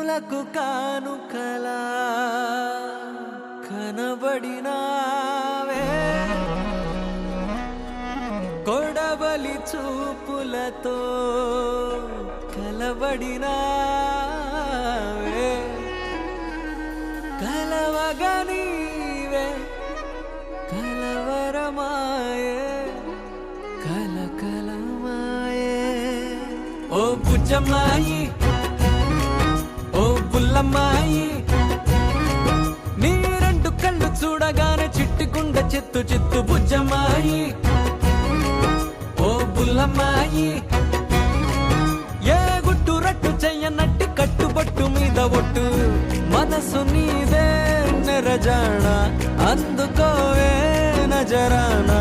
కలలకు కానుకలా కనబడినావే కొడవలి చూపులతో కలబడినావే కలవగా నీవే కలవరమాయే కలకలమాయే ఓ బుజ్జమ్మాయి ఓ బుల్లమ్మాయి నీ రెండు కళ్ళు చూడగానే చిట్టుకుండ చిత్తు చిత్తు బుజ్జమ్మాయి ఓ బుల్లమ్మాయి ఏ గుట్టు రట్టు చెయ్యనట్టి కట్టుబట్టు మీద ఒట్టు మనసు నీదే నెరజాణ అందుకోవే నజరాన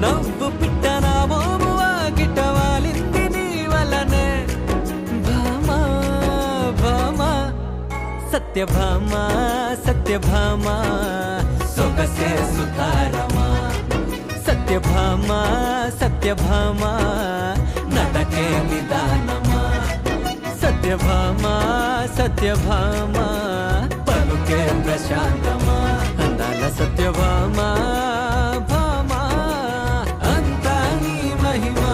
నవ్వు పిట్టనా మోమువా గిటవాలింది నీ వలనే భామా భామా సత్యభామా సత్యభామా సొగసే సుతారమా సత్యభామా సత్యభామా నటకే నిదానమా సత్యభామా సత్యభామా పలుకే ప్రశాంతమా అందాల సత్యభామా భామా అంతా నీ మహిమా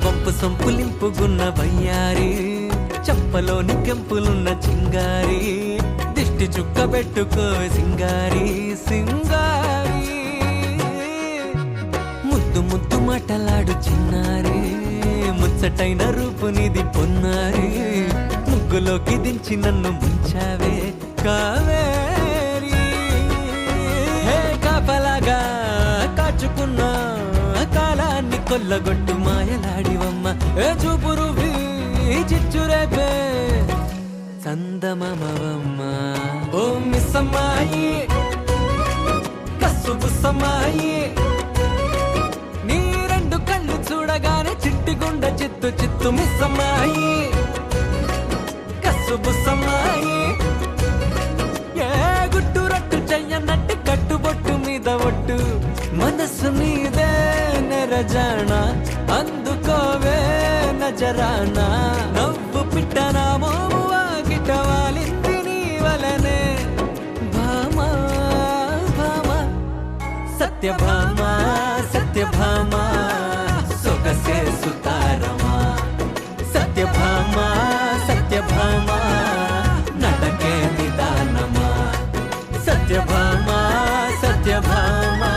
వంపు సొంపులింపుగున్న వయ్యారి చప్పలోని కెంపులున్న చింగారి దిష్టి చుక్క పెట్టుకో సింగారి సింగారి ముద్దు ముద్దు మాటలాడు చిన్నారి ముచ్చటైన రూపునిది పొన్నారి ముగ్గులోకి దించి నన్ను ముంచావే కావేరి హే కాపలాగా కాచుకున్నా కాలాన్ని కొల్లగొట్టు మాయలాడివమ్మ ఏ చూపురు చిచ్చురేపే చందమమవమ్మ ఓ మిస్సమ్మాయి కస్సు బుస్సమ్మాయి నీ రెండు కళ్ళు చూడగానే చిట్టిగుండ చిత్తు చిత్తు మిస్సమ్మాయి కస్సు బుస్సమ్మాయి ఏ గుట్టు రట్టు చెయ్యనట్టు కట్టుబొట్టు మీద ఒట్టు మనసు నీదే నెరజాణ అందుకోవే నజరానా నవ్వు పిట్టనా మోమువా గిటవాలింది నీ వలనే భామా భామా సత్యభామా సత్యభామా సొగసే సుతారమా సత్యభామా సత్యభామా నటకే నిదానమా సత్యభామా సత్యభామా